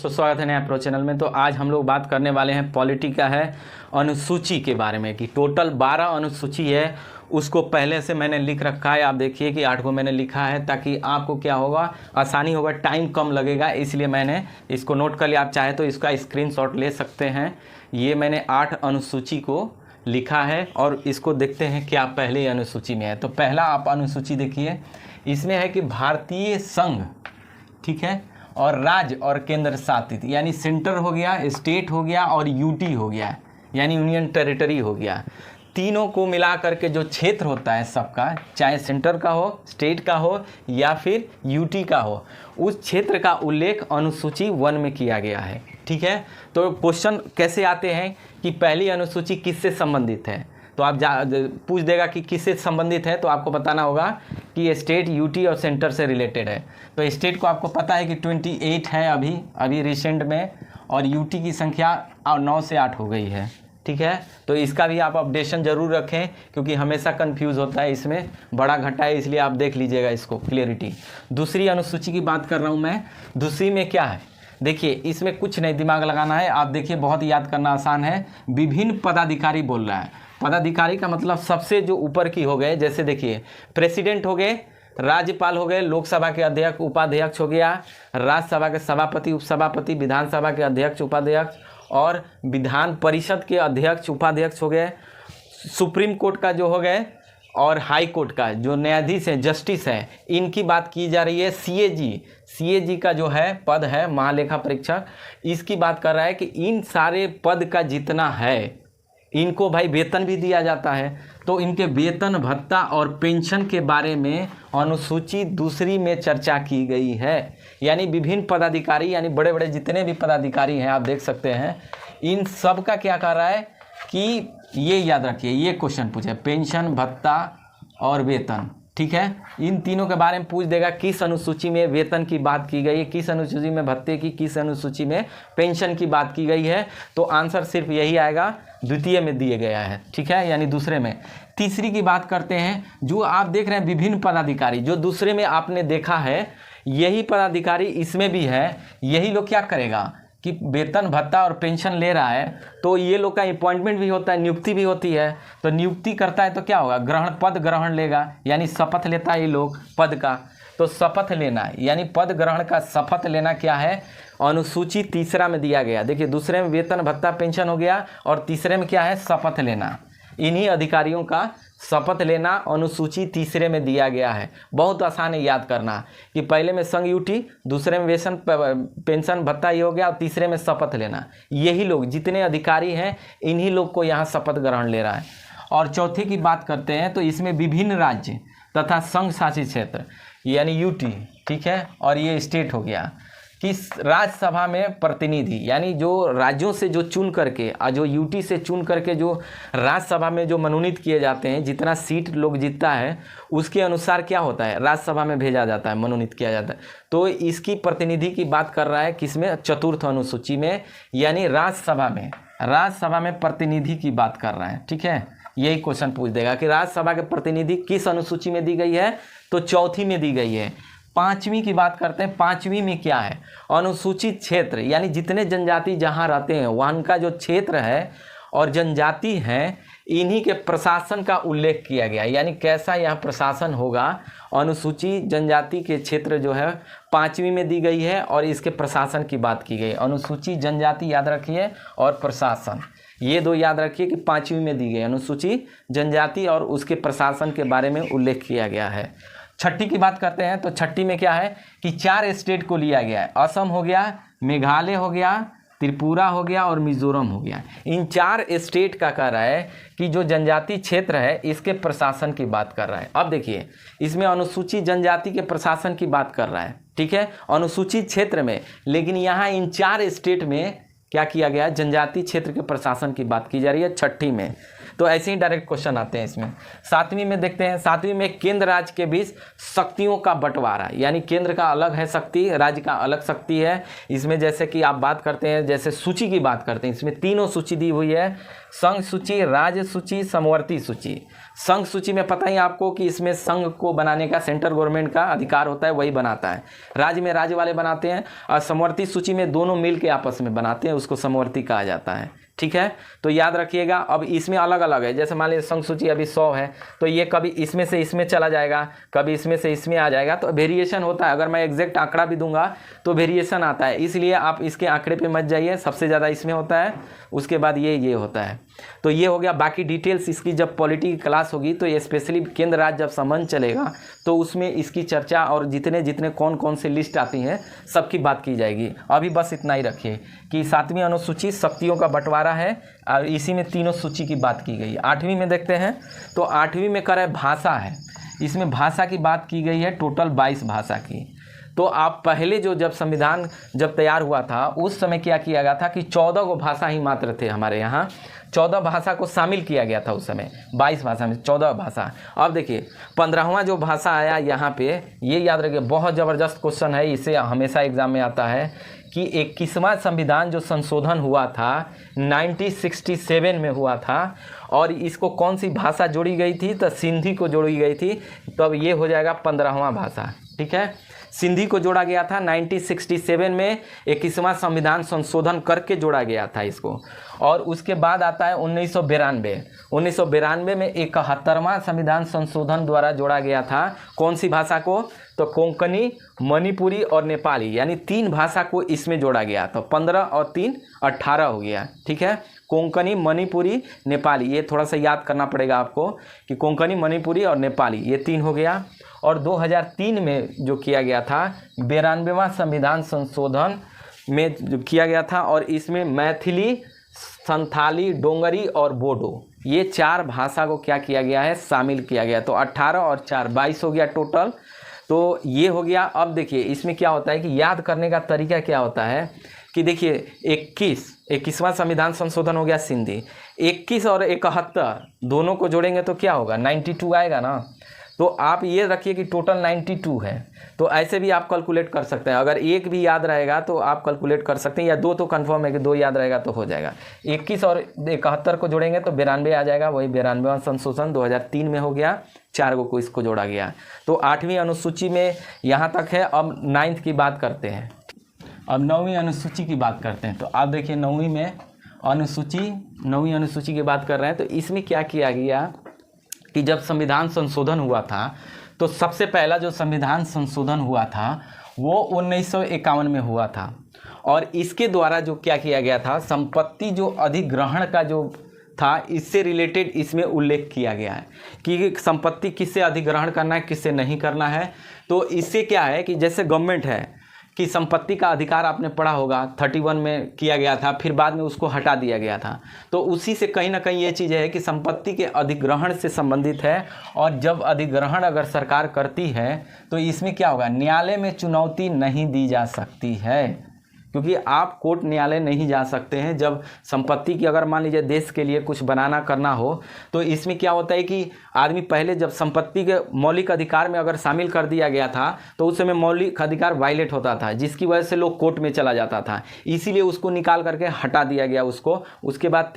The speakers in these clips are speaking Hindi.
दोस्तों, स्वागत है नया प्रो चैनल में। तो आज हम लोग बात करने वाले हैं पॉलिटी का है अनुसूची के बारे में कि टोटल 12 अनुसूची है। उसको पहले से मैंने लिख रखा है, आप देखिए कि 8 को मैंने लिखा है ताकि आपको क्या होगा, आसानी होगा, टाइम कम लगेगा, इसलिए मैंने इसको नोट कर लिया। आप चाहे तो इसका स्क्रीनशॉट ले सकते हैं। ये मैंने 8 अनुसूची को लिखा है और इसको देखते हैं क्या पहले अनुसूची में है। तो पहला आप अनुसूची देखिए, इसमें है कि भारतीय संघ, ठीक है, और राज्य और केंद्र शासित, यानी सेंटर हो गया, स्टेट हो गया और यूटी हो गया, यानी यूनियन टेरिटरी हो गया। तीनों को मिला करके जो क्षेत्र होता है सबका, चाहे सेंटर का हो, स्टेट का हो या फिर यूटी का हो, उस क्षेत्र का उल्लेख अनुसूची 1 में किया गया है। ठीक है, तो क्वेश्चन कैसे आते हैं कि पहली अनुसूची किससे संबंधित है, तो आप पूछ देगा कि किससे संबंधित है, तो आपको बताना होगा कि स्टेट, यूटी और सेंटर से रिलेटेड है। तो स्टेट को आपको पता है कि 28 है अभी रिसेंट में, और यूटी की संख्या 9 से 8 हो गई है। ठीक है, तो इसका भी आप अपडेशन जरूर रखें क्योंकि हमेशा कंफ्यूज होता है, इसमें बड़ा घटा है, इसलिए आप देख लीजिएगा इसको क्लियरिटी। दूसरी अनुसूची की बात कर रहा हूँ मैं। दूसरी में क्या है, देखिए इसमें कुछ नहीं दिमाग लगाना है। आप देखिए बहुत याद करना आसान है। विभिन्न पदाधिकारी बोल रहा है। पदाधिकारी का मतलब सबसे जो ऊपर की हो गए, जैसे देखिए प्रेसिडेंट हो गए, राज्यपाल हो गए, लोकसभा के अध्यक्ष उपाध्यक्ष हो गया, राज्यसभा के सभापति उपसभापति, विधानसभा के अध्यक्ष उपाध्यक्ष और विधान परिषद के अध्यक्ष उपाध्यक्ष हो गए, सुप्रीम कोर्ट का जो हो गए और हाई कोर्ट का जो न्यायाधीश हैं, जस्टिस हैं, इनकी बात की जा रही है। सीएजी का जो है पद है महालेखा परीक्षक, इसकी बात कर रहा है कि इन सारे पद का जितना है इनको भाई वेतन भी दिया जाता है, तो इनके वेतन भत्ता और पेंशन के बारे में अनुसूची 2 में चर्चा की गई है। यानी विभिन्न पदाधिकारी, यानी बड़े बड़े जितने भी पदाधिकारी हैं आप देख सकते हैं, इन सब का क्या कर रहा है कि ये याद रखिए, ये क्वेश्चन पूछे पेंशन भत्ता और वेतन। ठीक है, इन तीनों के बारे में पूछ देगा किस अनुसूची में वेतन की बात की गई है, किस अनुसूची में भत्ते की, किस अनुसूची में पेंशन की बात की गई है। तो आंसर सिर्फ यही आएगा, द्वितीय में दिए गया है। ठीक है, यानी दूसरे में। तीसरी की बात करते हैं, जो आप देख रहे हैं विभिन्न पदाधिकारी, जो दूसरे में आपने देखा है, यही पदाधिकारी इसमें भी है। यही लोग क्या करेगा कि वेतन भत्ता और पेंशन ले रहा है, तो ये लोग का अपॉइंटमेंट भी होता है, नियुक्ति भी होती है। तो नियुक्ति करता है तो क्या होगा, पद ग्रहण लेगा, यानी शपथ लेता है ये लोग पद का। तो शपथ लेना यानी पद ग्रहण का शपथ लेना क्या है, अनुसूची 3 में दिया गया। देखिए दूसरे में वेतन भत्ता पेंशन हो गया और तीसरे में क्या है, शपथ लेना। इन्हीं अधिकारियों का शपथ लेना अनुसूची 3 में दिया गया है। बहुत आसान है याद करना कि पहले में संघ यूटी, दूसरे में वेतन पेंशन भत्ता ये हो गया और तीसरे में शपथ लेना। यही लोग जितने अधिकारी हैं इन्हीं लोग को यहाँ शपथ ग्रहण ले रहा है। और चौथे की बात करते हैं तो इसमें विभिन्न राज्य तथा संघ शासित क्षेत्र यानी यूटी, ठीक है, और ये स्टेट हो गया कि राज्यसभा में प्रतिनिधि, यानी जो राज्यों से जो चुन करके, जो यूटी से चुन करके जो राज्यसभा में जो मनोनीत किए जाते हैं, जितना सीट लोग जीतता है उसके अनुसार क्या होता है, राज्यसभा में भेजा जाता है, मनोनीत किया जाता है। तो इसकी प्रतिनिधि की बात कर रहा है किसमें, 4th अनुसूची में, यानी राज्यसभा में प्रतिनिधि की बात कर रहा है। ठीक है, यही क्वेश्चन पूछ देगा कि राज्यसभा के प्रतिनिधि किस अनुसूची में दी गई है, तो 4थी में दी गई है। 5वीं की बात करते हैं। 5वीं में क्या है, अनुसूचित क्षेत्र, यानी जितने जनजाति जहाँ रहते हैं वहाँ का जो क्षेत्र है और जनजाति हैं, इन्हीं के प्रशासन का उल्लेख किया गया। यानी कैसा यहाँ प्रशासन होगा, अनुसूचित जनजाति के क्षेत्र जो है 5वीं में दी गई है और इसके प्रशासन की बात की गई। अनुसूचित जनजाति याद रखिए और प्रशासन, ये 2 याद रखिए कि 5वीं में दी गई अनुसूचित जनजाति और उसके प्रशासन के बारे में उल्लेख किया गया है। 6ठी की बात करते हैं तो 6ठी में क्या है कि 4 स्टेट को लिया गया है। असम हो गया, मेघालय हो गया, त्रिपुरा हो गया और मिजोरम हो गया। इन 4 स्टेट का कह रहा है कि जो जनजाति क्षेत्र है इसके प्रशासन की बात कर रहा है। अब देखिए इसमें अनुसूचित जनजाति के प्रशासन की बात कर रहा है, ठीक है, अनुसूचित क्षेत्र में, लेकिन यहाँ इन 4 स्टेट में क्या किया गया है, जनजातीय क्षेत्र के प्रशासन की बात की जा रही है 6ठी में। तो ऐसे ही डायरेक्ट क्वेश्चन आते हैं इसमें। 7वीं में देखते हैं, 7वीं में केंद्र राज्य के बीच शक्तियों का बंटवारा, यानी केंद्र का अलग है शक्ति, राज्य का अलग शक्ति है। इसमें जैसे कि आप बात करते हैं, जैसे सूची की बात करते हैं, इसमें तीनों सूची दी हुई है, संघ सूची, राज्य सूची, समवर्ती सूची। संघ सूची में पता ही आपको कि इसमें संघ को बनाने का सेंट्रल गवर्नमेंट का अधिकार होता है, वही बनाता है। राज्य में राज्य वाले बनाते हैं, और समवर्ती सूची में दोनों मिल के आपस में बनाते हैं, उसको समवर्ती कहा जाता है। ठीक है, तो याद रखिएगा। अब इसमें अलग अलग है, जैसे मान लीजिए संघ सूची अभी 100 है, तो ये कभी इसमें से इसमें चला जाएगा, कभी इसमें से इसमें आ जाएगा, तो वेरिएशन होता है। अगर मैं एग्जैक्ट आंकड़ा भी दूंगा तो वेरिएशन आता है, इसलिए आप इसके आंकड़े पे मत जाइए, सबसे ज़्यादा इसमें होता है, उसके बाद ये होता है। तो ये हो गया। बाकी डिटेल्स इसकी जब पॉलिटी की क्लास होगी तो ये स्पेशली केंद्र राज्य जब संबंध चलेगा तो उसमें इसकी चर्चा और जितने कौन से लिस्ट आती हैं सबकी बात की जाएगी। अभी बस इतना ही रखिए कि 7वीं अनुसूची शक्तियों का बंटवारा है, और इसी में तीनों सूची की बात की गई। 8वीं में देखते हैं, तो 8वीं में कर भाषा है, इसमें भाषा की बात की गई है, टोटल 22 भाषा की। तो आप पहले जब संविधान जब तैयार हुआ था उस समय क्या किया गया था कि 14 गो भाषा ही मात्र थे हमारे यहाँ, 14 भाषा को शामिल किया गया था उस समय, 22 भाषा में 14 भाषा। अब देखिए 15वां जो भाषा आया यहाँ पे, ये याद रखिए, बहुत ज़बरदस्त क्वेश्चन है, इसे हमेशा एग्जाम में आता है कि 21वां संविधान जो संशोधन हुआ था 1967 में हुआ था, और इसको कौन सी भाषा जोड़ी गई थी, तो सिंधी को जोड़ी गई थी। तो अब ये हो जाएगा 15वां भाषा। ठीक है, सिंधी को जोड़ा गया था 1967 में, 21वां संविधान संशोधन करके जोड़ा गया था इसको। और उसके बाद आता है 1992 में 71वां संविधान संशोधन द्वारा जोड़ा गया था कौन सी भाषा को, तो कोंकणी, मणिपुरी और नेपाली, यानी 3 भाषा को इसमें जोड़ा गया। तो 15 और 3 18 हो गया। ठीक है, कोंकणी, मणिपुरी, नेपाली, ये थोड़ा सा याद करना पड़ेगा आपको कि कोंकणी, मणिपुरी और नेपाली, ये 3 हो गया। और 2003 में जो किया गया था 92वां संविधान संशोधन में जो किया गया था, और इसमें मैथिली, संथाली, डोंगरी और बोडो, ये 4 भाषा को क्या किया गया है, शामिल किया गया। तो 18 और 4 22 हो गया टोटल। तो ये हो गया। अब देखिए इसमें क्या होता है कि याद करने का तरीका क्या होता है कि देखिए 21वां संविधान संशोधन हो गया सिंधी, 21 और 71 दोनों को जोड़ेंगे तो क्या होगा, 92 आएगा ना। तो आप ये रखिए कि टोटल 92 है। तो ऐसे भी आप कैलकुलेट कर सकते हैं, अगर एक भी याद रहेगा तो आप कैलकुलेट कर सकते हैं, या 2 तो कंफर्म है कि 2 याद रहेगा तो हो जाएगा। 21 और 71 को जोड़ेंगे तो 92 आ जाएगा, वही 92वां संशोधन 2003 में हो गया, 4 को इसको जोड़ा गया। तो 8वीं अनुसूची में यहाँ तक है। अब 9th की बात करते हैं, अब 9वीं अनुसूची की बात करते हैं। तो आप देखिए 9वीं अनुसूची की बात कर रहे हैं। तो इसमें क्या किया गया कि जब संविधान संशोधन हुआ था तो सबसे पहला जो संविधान संशोधन हुआ था वो 1951 में हुआ था, और इसके द्वारा जो क्या किया गया था, संपत्ति जो अधिग्रहण का जो था इससे रिलेटेड इसमें उल्लेख किया गया है कि संपत्ति किससे अधिग्रहण करना है, किससे नहीं करना है। तो इससे क्या है कि जैसे गवर्नमेंट है कि संपत्ति का अधिकार आपने पढ़ा होगा 31 में किया गया था, फिर बाद में उसको हटा दिया गया था। तो उसी से कहीं ना कहीं ये चीज़ है कि संपत्ति के अधिग्रहण से संबंधित है, और जब अधिग्रहण अगर सरकार करती है तो इसमें क्या होगा, न्यायालय में चुनौती नहीं दी जा सकती है, क्योंकि आप कोर्ट न्यायालय नहीं जा सकते हैं। जब संपत्ति की अगर मान लीजिए देश के लिए कुछ बनाना करना हो तो इसमें क्या होता है कि आदमी पहले जब संपत्ति के मौलिक अधिकार में अगर शामिल कर दिया गया था तो उस समय मौलिक अधिकार वायलेट होता था, जिसकी वजह से लोग कोर्ट में चला जाता था, इसीलिए उसको निकाल करके हटा दिया गया उसको। उसके बाद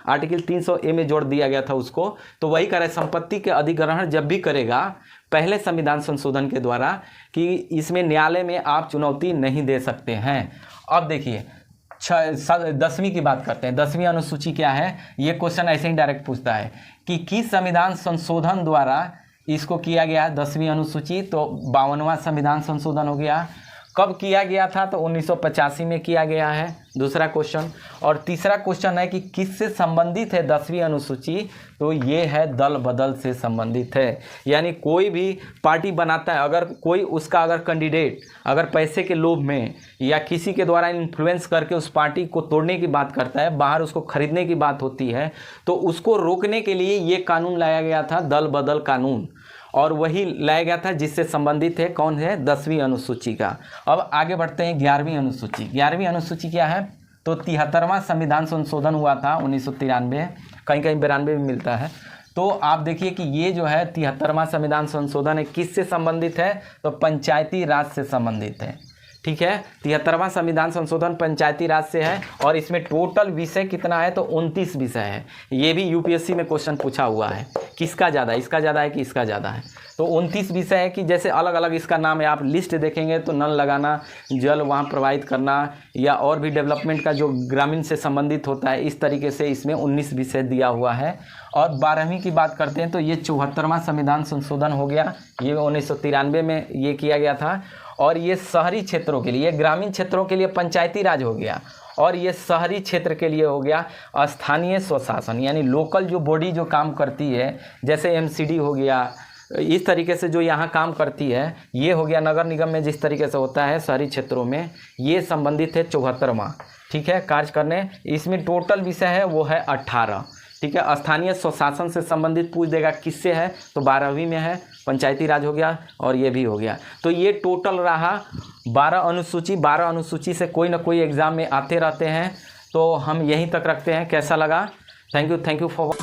आर्टिकल 300A में जोड़ दिया गया था उसको। तो वही कह रहे संपत्ति के अधिग्रहण जब भी करेगा पहले संविधान संशोधन के द्वारा कि इसमें न्यायालय में आप चुनौती नहीं दे सकते हैं। अब देखिए 10वीं की बात करते हैं। 10वीं अनुसूची क्या है, ये क्वेश्चन ऐसे ही डायरेक्ट पूछता है कि किस संविधान संशोधन द्वारा इसको किया गया 10वीं अनुसूची। तो 52वां संविधान संशोधन हो गया। कब किया गया था, तो 1985 में किया गया है, दूसरा क्वेश्चन। और तीसरा क्वेश्चन है कि किससे संबंधित है 10वीं अनुसूची, तो ये है दल बदल से संबंधित है। यानी कोई भी पार्टी बनाता है, अगर कोई उसका अगर कैंडिडेट अगर पैसे के लोभ में या किसी के द्वारा इन्फ्लुएंस करके उस पार्टी को तोड़ने की बात करता है, बाहर उसको खरीदने की बात होती है, तो उसको रोकने के लिए ये कानून लाया गया था, दल बदल कानून, और वही लाया गया था जिससे संबंधित है कौन है, 10वीं अनुसूची का। अब आगे बढ़ते हैं 11वीं अनुसूची। 11वीं अनुसूची क्या है, तो 73वां संविधान संशोधन हुआ था 1993, कहीं कहीं 92 भी मिलता है। तो आप देखिए कि ये जो है 73वां संविधान संशोधन है, किससे संबंधित है? तो पंचायती राज से संबंधित है। ठीक है, 73वां संविधान संशोधन पंचायती राज से है और इसमें टोटल विषय कितना है? तो 29 विषय है। ये भी यूपीएससी में क्वेश्चन पूछा हुआ है, किसका ज़्यादा, इसका ज़्यादा है कि इसका ज़्यादा है। तो 29 विषय है कि जैसे अलग अलग इसका नाम है, आप लिस्ट देखेंगे तो नल लगाना, जल वहाँ प्रोवाइड करना, या और भी डेवलपमेंट का जो ग्रामीण से संबंधित होता है, इस तरीके से इसमें 19 विषय दिया हुआ है। और 12वीं की बात करते हैं तो ये 74वां संविधान संशोधन हो गया, ये 1993 में ये किया गया था। और ये शहरी क्षेत्रों के लिए, ग्रामीण क्षेत्रों के लिए पंचायती राज हो गया, और ये शहरी क्षेत्र के लिए हो गया स्थानीय स्वशासन, यानी लोकल जो बॉडी जो काम करती है, जैसे एमसीडी हो गया, इस तरीके से जो यहाँ काम करती है, ये हो गया नगर निगम में जिस तरीके से होता है शहरी क्षेत्रों में, ये संबंधित है 74वां। ठीक है, कार्य करने। इसमें टोटल विषय है वो है 18। ठीक है, स्थानीय स्वशासन से संबंधित पूछ देगा किससे है, तो 12वीं में है, पंचायती राज हो गया और ये भी हो गया। तो ये टोटल रहा 12 अनुसूची। 12 अनुसूची से कोई ना कोई एग्ज़ाम में आते रहते हैं, तो हम यहीं तक रखते हैं। कैसा लगा? Thank you for